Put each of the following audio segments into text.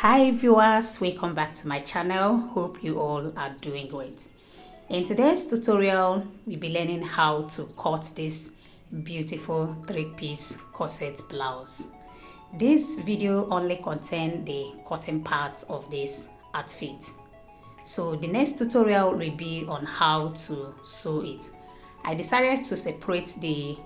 Hi viewers, welcome back to my channel. Hope you all are doing great. In today's tutorial, we'll be learning how to cut this beautiful three-piece corset blouse. This video only contains the cutting parts of this outfit. So the next tutorial will be on how to sew it. I decided to separate the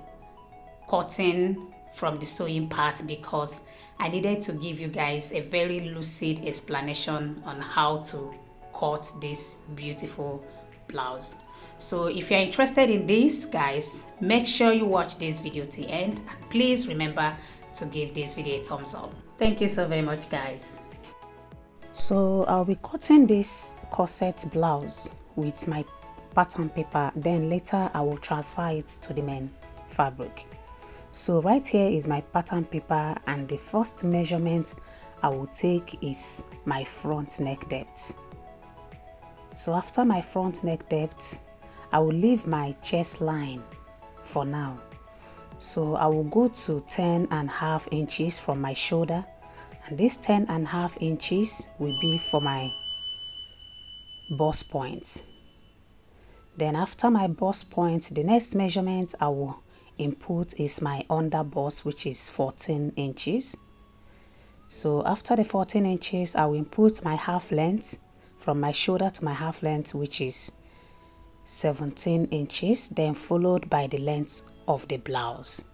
cutting from the sewing part because I needed to give you guys a very lucid explanation on how to cut this beautiful blouse. So if you're interested in this, guys, make sure you watch this video to the end, and please remember to give this video a thumbs up. Thank you so very much, guys. So I'll be cutting this corset blouse with my pattern paper, then later I will transfer it to the main fabric. So right here is my pattern paper, and the first measurement I will take is my front neck depth. So after my front neck depth, I will leave my chest line for now. So I will go to 10.5 inches from my shoulder, and this 10.5 inches will be for my bust point. Then after my bust point, the next measurement I will input is my under bust, which is 14 inches. So after the 14 inches, I will input my half length from my shoulder to my half length, which is 17 inches, then followed by the length of the blouse.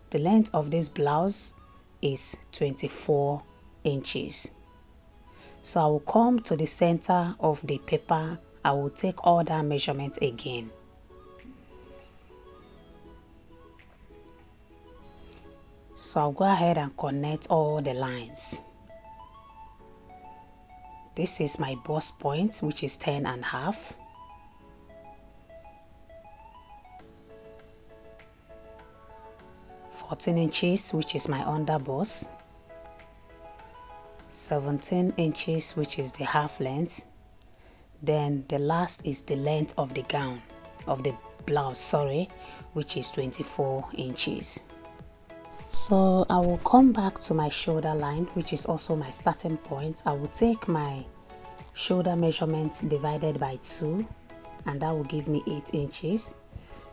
The length of this blouse is 24 inches. So I will come to the center of the paper. I will take all that measurement again. So I'll go ahead and connect all the lines. This is my bust point, which is 10.5. (14 inches), which is my under bust. 17 inches, which is the half length. Then the last is the length of the gown, of the blouse, which is 24 inches. So I will come back to my shoulder line, which is also my starting point. I will take my shoulder measurements divided by 2, and that will give me 8 inches.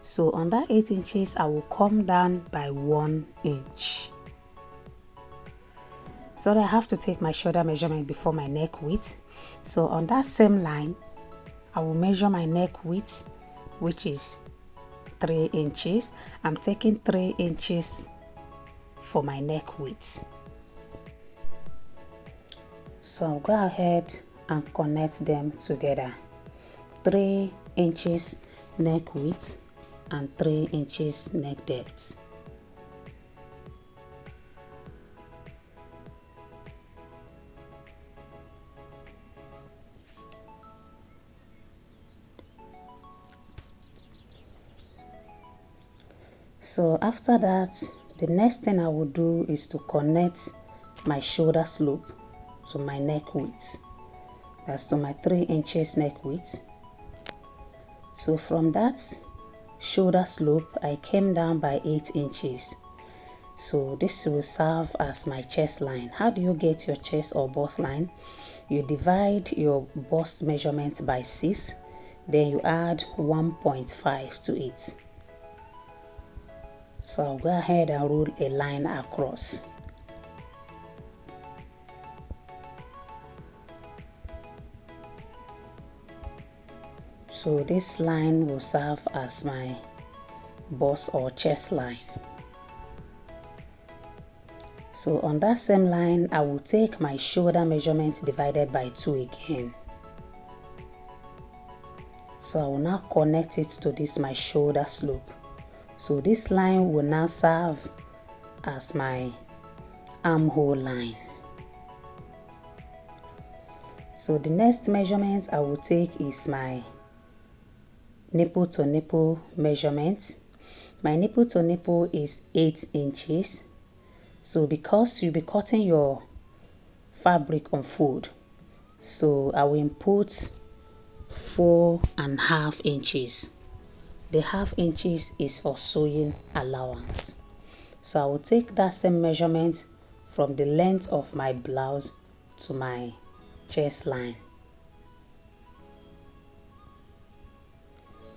So on that 8 inches, I will come down by 1 inch. So I have to take my shoulder measurement before my neck width. So on that same line, I will measure my neck width, which is 3 inches. I'm taking 3 inches for my neck width. So I'll go ahead and connect them together. 3 inches neck width and 3 inches neck depth. So after that, the next thing I will do is to connect my shoulder slope to my neck width. That's to my 3 inches neck width. So from that shoulder slope, I came down by 8 inches. So this will serve as my chest line. How do you get your chest or bust line? You divide your bust measurement by 6, then you add 1.5 to it. So I'll go ahead and rule a line across. So this line will serve as my bust or chest line. So on that same line, I will take my shoulder measurement divided by 2 again. So I will now connect it to this my shoulder slope. So this line will now serve as my armhole line. So the next measurement I will take is my nipple to nipple measurement. My nipple to nipple is 8 inches. So because you'll be cutting your fabric on fold, so I will input 4.5 inches. The half inches is for sewing allowance. So I will take that same measurement from the length of my blouse to my chest line.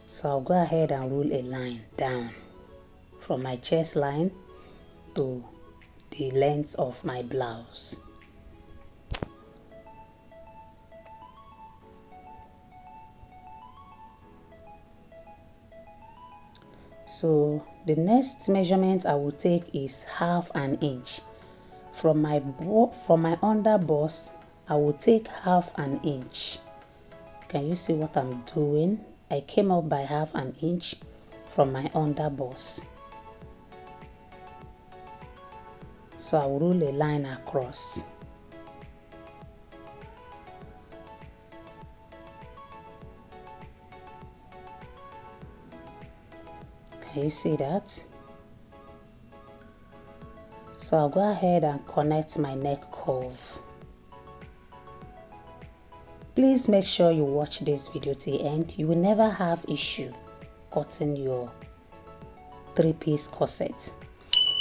So I'll go ahead and rule a line down from my chest line to the length of my blouse. So the next measurement I will take is 1/2 an inch. From my under bust, I will take 1/2 an inch. Can you see what I'm doing? I came up by 1/2 an inch from my under bust. So I will rule a line across. Can you see that? So I'll go ahead and connect my neck curve. Please make sure you watch this video to the end. You will never have issue cutting your 3-piece corset.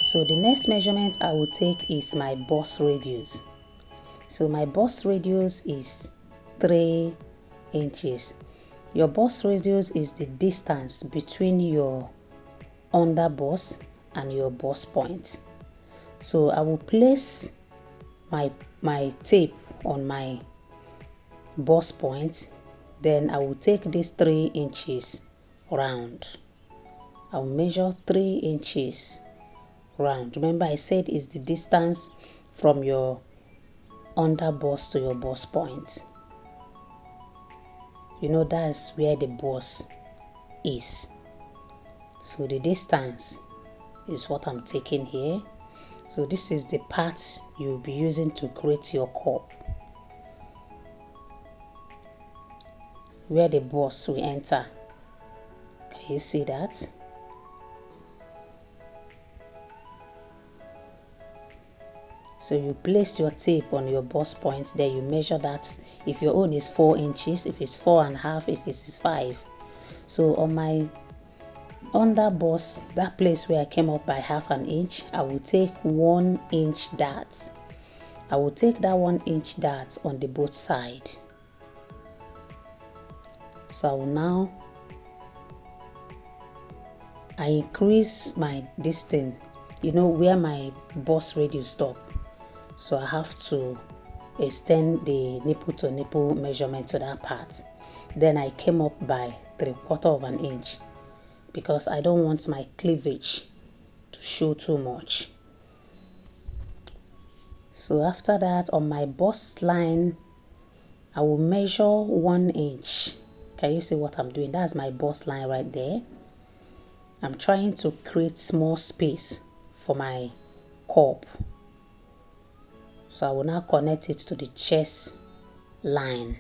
So the next measurement I will take is my bust radius. So my bust radius is 3 inches. Your bust radius is the distance between your under bust and your bust point. So I will place my tape on my bust point, then I will take this 3 inches round. I'll measure 3 inches round. Remember I said it's the distance from your under bust to your bust point. You know that's where the bust is. So the distance is what I'm taking here. So this is the part you'll be using to create your cup, where the bust will enter. Can you see that? So you place your tape on your bust point, then you measure that. If your own is 4 inches, if it's 4.5, if it's 5. So on my under bust, that place where I came up by 1/2 an inch, I will take 1 inch dart. I will take that 1 inch dart on the both sides. So I will now increase my distance, you know, where my bust radius stop. So I have to extend the nipple to nipple measurement to that part. Then I came up by 3/4 of an inch because I don't want my cleavage to show too much. So after that, on my bust line, I will measure 1 inch. Can you see what I'm doing? That's my bust line right there. I'm trying to create small space for my cup. So I will now connect it to the chest line.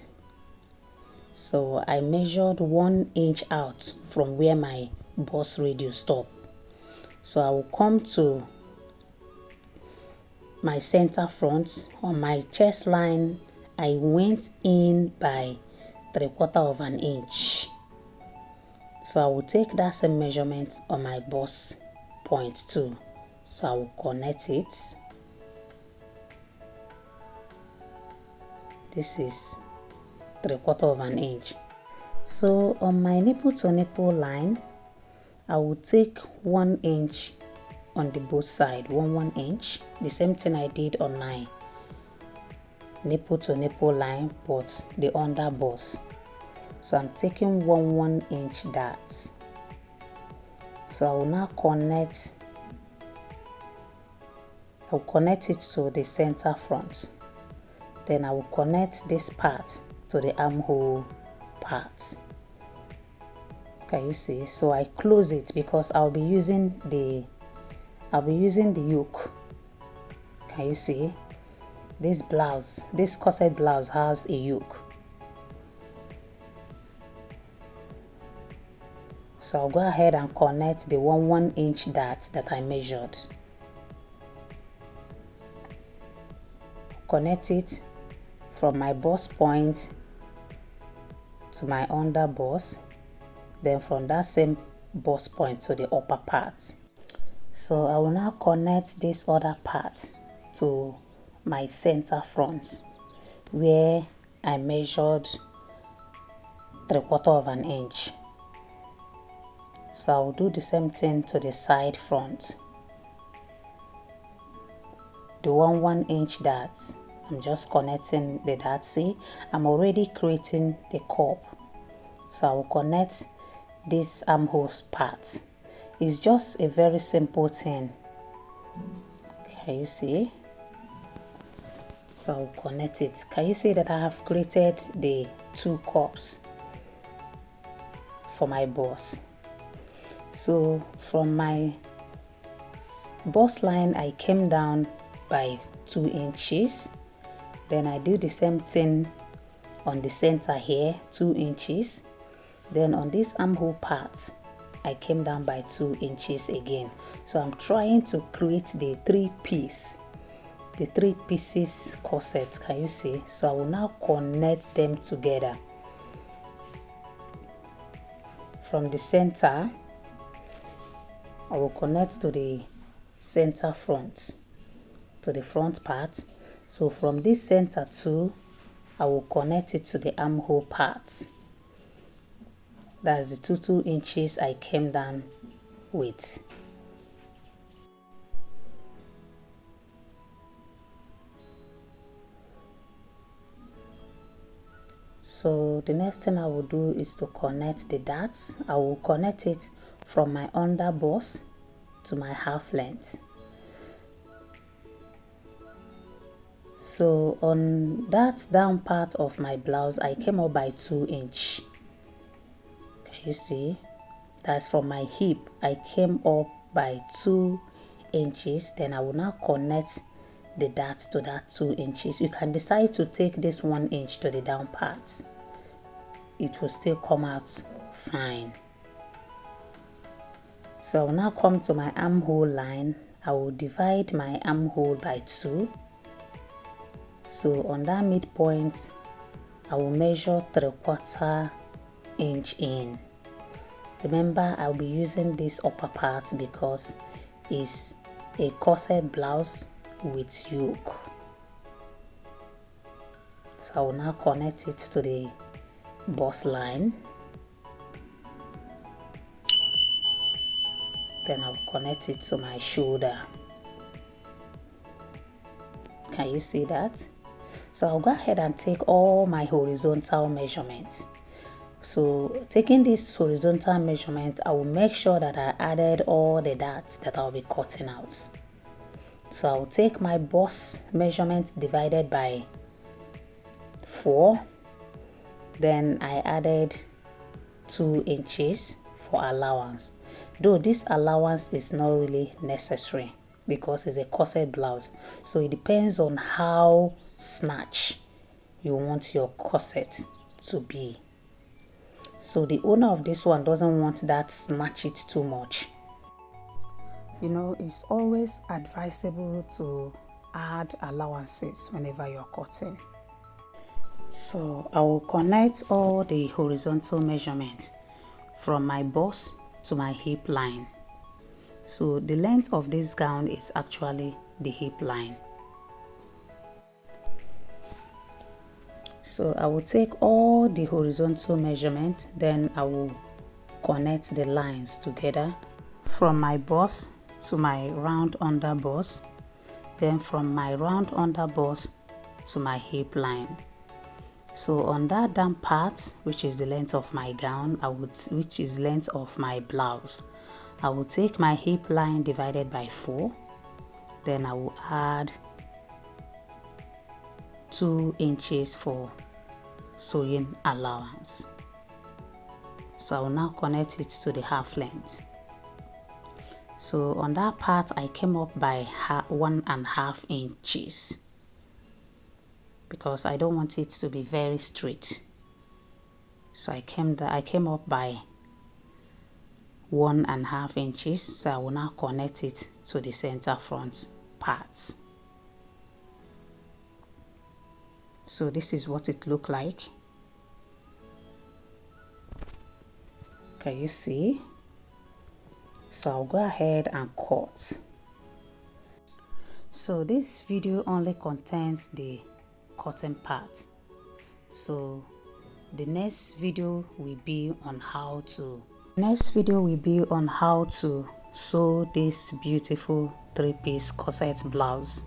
So I measured 1 inch out from where my bust radius stop. So I will come to my center front. On my chest line, I went in by 3/4 of an inch. So I will take that same measurement on my bust point too. So I will connect it. This is 3/4 of an inch. So on my nipple to nipple line, I will take 1 inch on the both side, 1 inch. The same thing I did on my nipple to nipple line, but the under bust. So I'm taking 1 inch darts. So I will now connect. I'll connect it to the center front. Then I will connect this part to the armhole part. Can you see? So I close it because I'll be using the yoke. Can you see? This blouse, this corset blouse has a yoke. So I'll go ahead and connect the 1 inch dart that I measured. Connect it from my bust point to my under bust, then from that same bust point to the upper part. So I will now connect this other part to my center front. where I measured 3/4 inch. So I'll do the same thing to the side front. The 1 inch darts, I'm just connecting the dart. See, I'm already creating the cup, so I will connect this armhole part. It's just a very simple thing. Can you see? So I'll connect it. Can you see that I have created the 2 cups for my bust? So from my bust line, I came down by 2 inches. Then I do the same thing on the center here, 2 inches. Then on this armhole part, I came down by 2 inches again. So I'm trying to create the 3 pieces corset. Can you see? So I will now connect them together. From the center, I will connect to the center front, to the front part. So from this center too, I will connect it to the armhole part. That's the 2 inches I came down with. So the next thing I will do is to connect the darts. I will connect it from my under bust to my half length. So on that down part of my blouse, I came up by 2 inch. Can you see? That's from my hip. I came up by 2 inches. Then I will now connect the dart to that 2 inches. You can decide to take this 1 inch to the down part. It will still come out fine. So I will now come to my armhole line. I will divide my armhole by 2. So on that midpoint, I will measure 3/4 inch in. Remember, I'll be using this upper part because it's a corset blouse with yoke. So I will now connect it to the bust line. Then I'll connect it to my shoulder. Can you see that? So I'll go ahead and take all my horizontal measurements. So taking this horizontal measurement, I will make sure that I added all the darts that I'll be cutting out. So I'll take my bust measurement divided by 4. Then I added 2 inches for allowance. Though this allowance is not really necessary because it's a corset blouse. So it depends on how snatch you want your corset to be. So the owner of this one doesn't want that snatch it too much. You know, it's always advisable to add allowances whenever you're cutting. So I will connect all the horizontal measurements from my bust to my hip line. So the length of this gown is actually the hip line. So I will take all the horizontal measurements, then I will connect the lines together from my bust to my round under bust, then from my round under bust to my hip line. So on that down part, which is the length of my gown, which is length of my blouse, I will take my hip line divided by 4. Then I will add 2 inches for sewing allowance. So I will now connect it to the half length. So on that part, I came up by 1.5 inches. Because I don't want it to be very straight. So I came up by 1.5 inches. So I will now connect it to the center front parts. So this is what it looked like. Can you see? So I'll go ahead and cut. So this video only contains the cotton part. So the next video will be on how to sew this beautiful 3-piece corset blouse.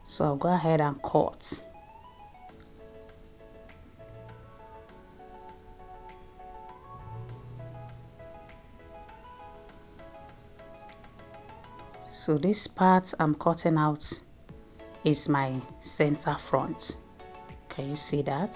So I'll go ahead and cut. So this part I'm cutting out is my center front. Can you see that?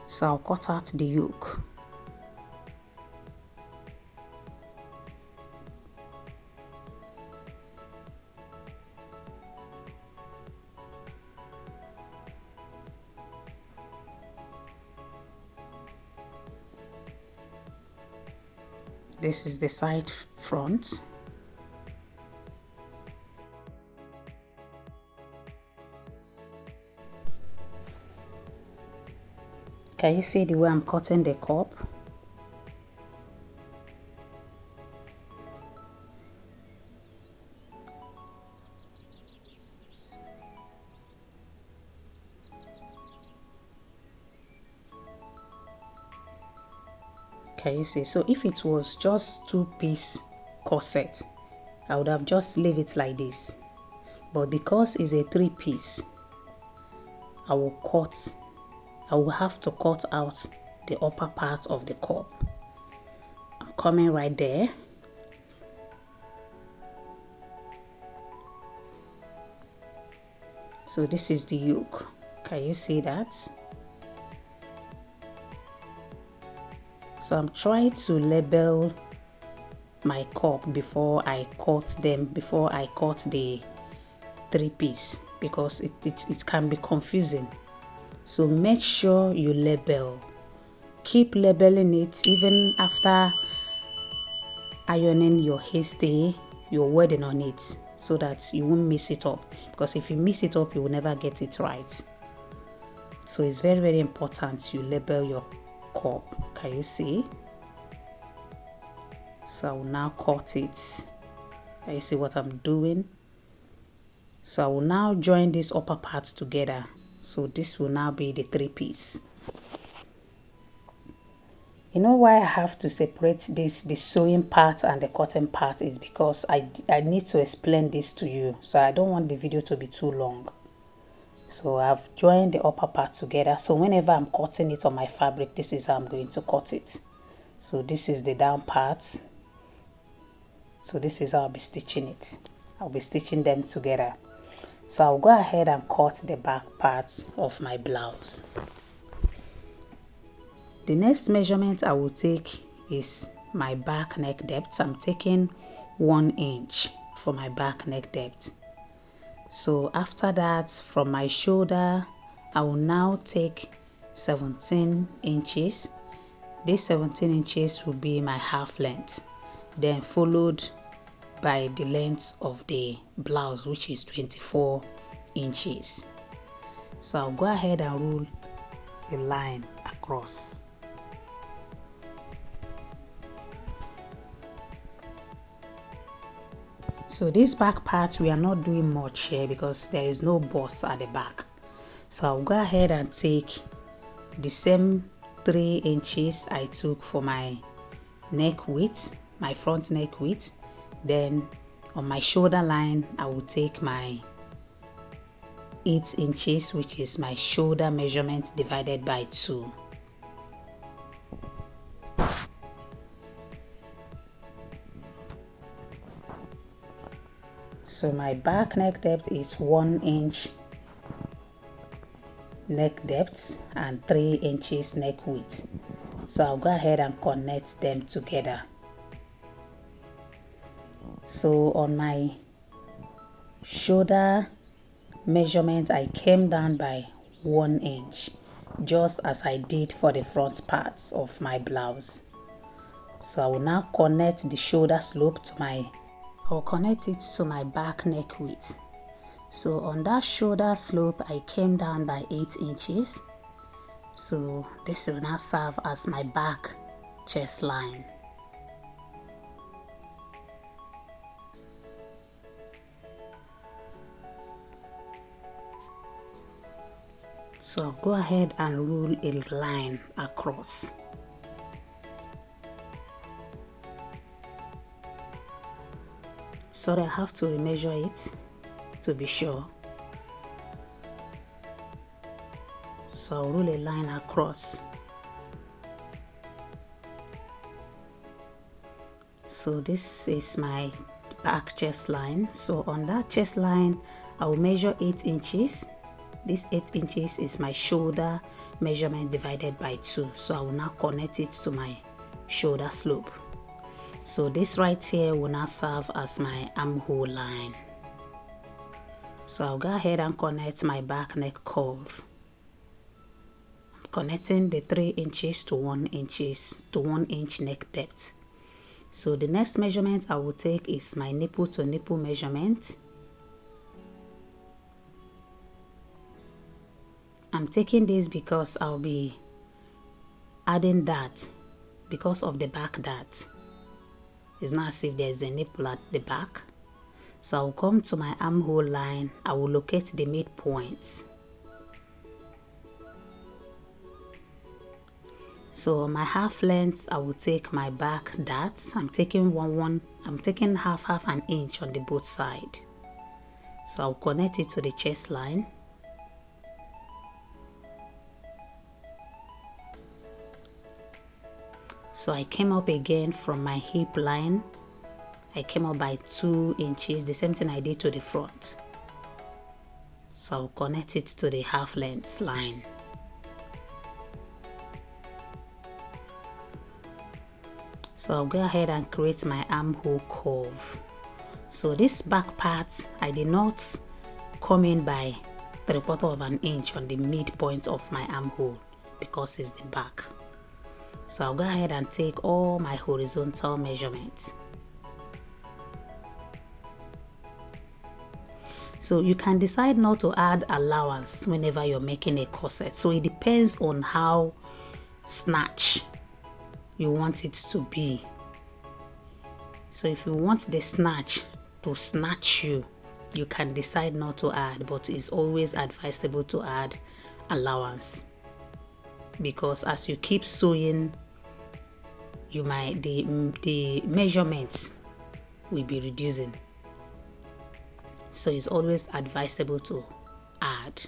So I'll cut out the yoke. This is the side front. Can you see the way I'm cutting the cup? Can you see? So if it was just 2-piece corset, I would have just leave it like this. But because it's a 3-piece, I will have to cut out the upper part of the cup. I'm coming right there. So this is the yoke. Can you see that? So I'm trying to label my cup before I cut the 3-piece, because it can be confusing. So make sure you label. Keep labeling it even after ironing your hairstay, you're wedding on it, so that you won't mess it up, because if you mess it up, you will never get it right. So it's very, very important you label your cup. Can you see? So I will now cut it. Can you see what I'm doing? So I will now join these upper parts together. So this will now be the 3-piece. You know why I have to separate this, the sewing part and the cutting part, is because I need to explain this to you. So I don't want the video to be too long. So I've joined the upper part together. So whenever I'm cutting it on my fabric, this is how I'm going to cut it. So this is the down part. So this is how I'll be stitching it. I'll be stitching them together. So I'll go ahead and cut the back part of my blouse. The next measurement I will take is my back neck depth. I'm taking 1 inch for my back neck depth. So after that, from my shoulder, I will now take 17 inches. This 17 inches will be my half length, then followed by the length of the blouse, which is 24 inches. So I'll go ahead and rule a line across. So this back part, we are not doing much here because there is no bust at the back. So I'll go ahead and take the same 3 inches I took for my neck width, my front neck width. Then on my shoulder line, I will take my 8 inches, which is my shoulder measurement, divided by 2. So my back neck depth is 1 inch neck depth and 3 inches neck width. So I'll go ahead and connect them together. So on my shoulder measurement, I came down by 1 inch, just as I did for the front parts of my blouse. So I will now connect the shoulder slope to my, I'll connect it to my back neck width. So on that shoulder slope, I came down by 8 inches. So this will now serve as my back chest line. So go ahead and rule a line across. Sorry, I have to measure it to be sure. So I'll rule a line across. So this is my back chest line. So on that chest line, I will measure 8 inches. This 8 inches is my shoulder measurement divided by 2. So I will now connect it to my shoulder slope. So this right here will now serve as my armhole line. So I'll go ahead and connect my back neck curve. I'm connecting the 3 inches to 1 inch neck depth. So the next measurement I will take is my nipple to nipple measurement. I'm taking this because I'll be adding that because of the back dart. It's not as if there's a nipple at the back. So I'll come to my armhole line. I will locate the midpoint. So my half length, I will take my back darts. I'm taking half an inch on the both side. So I'll connect it to the chest line. So I came up again from my hip line. I came up by 2 inches, the same thing I did to the front. So I'll connect it to the half length line. So I'll go ahead and create my armhole curve. So this back part, I did not come in by 3/4 of an inch on the midpoint of my armhole because it's the back. So I'll go ahead and take all my horizontal measurements. So you can decide not to add allowance whenever you're making a corset. So it depends on how snatch you want it to be. So if you want the snatch to snatch you, you can decide not to add, but it's always advisable to add allowance, because as you keep sewing, the measurements will be reducing. So it's always advisable to add,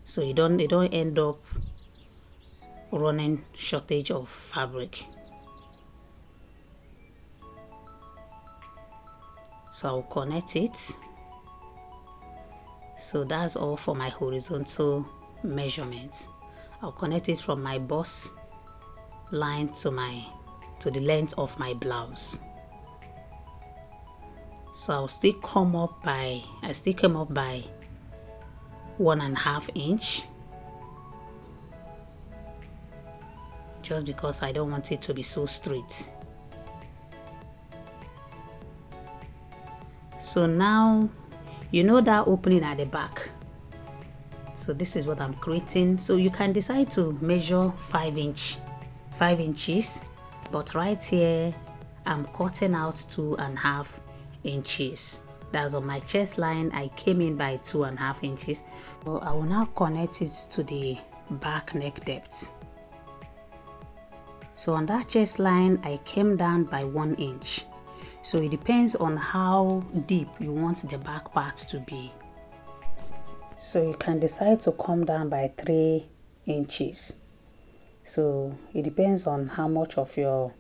so you don't end up running shortage of fabric. So I'll connect it. So that's all for my horizontal measurements. I'll connect it from my bust line to the length of my blouse. So I still came up by 1.5 inch, just because I don't want it to be so straight. So now you know that opening at the back. So this is what I'm creating. So you can decide to measure 5 inches, but right here I'm cutting out 2.5 inches. That's on my chest line. I came in by 2.5 inches. So I will now connect it to the back neck depth. So on that chest line, I came down by 1 inch. So it depends on how deep you want the back part to be. So you can decide to come down by 3 inches. So it depends on how much of your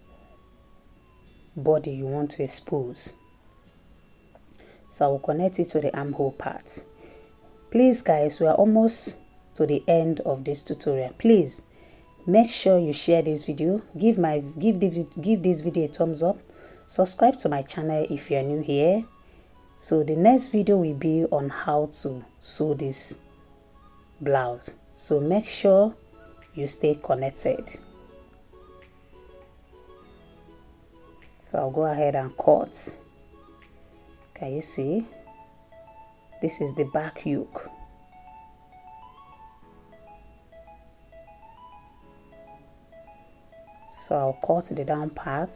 body you want to expose. So I will connect it to the armhole part. Please guys, we are almost to the end of this tutorial. Please make sure you share this video, give this video a thumbs up, subscribe to my channel if you are new here. So the next video will be on how to sew this blouse. So make sure you stay connected. So I'll go ahead and cut. Can you see? This is the back yoke. So I'll cut the down part.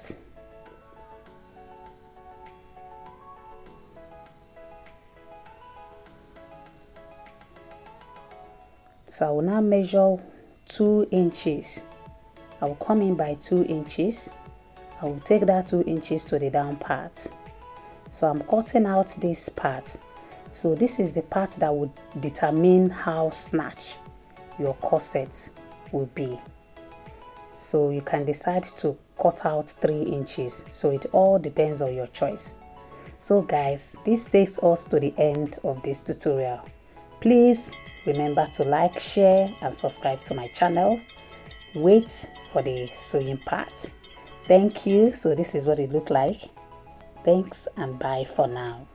So I will now measure 2 inches. I will come in by 2 inches. I will take that 2 inches to the down part. So I'm cutting out this part. So this is the part that would determine how snatched your corset will be. So you can decide to cut out 3 inches. So it all depends on your choice. So guys, this takes us to the end of this tutorial. Please remember to like, share and subscribe to my channel. Wait for the sewing part. Thank you. So this is what it looked like. Thanks and bye for now.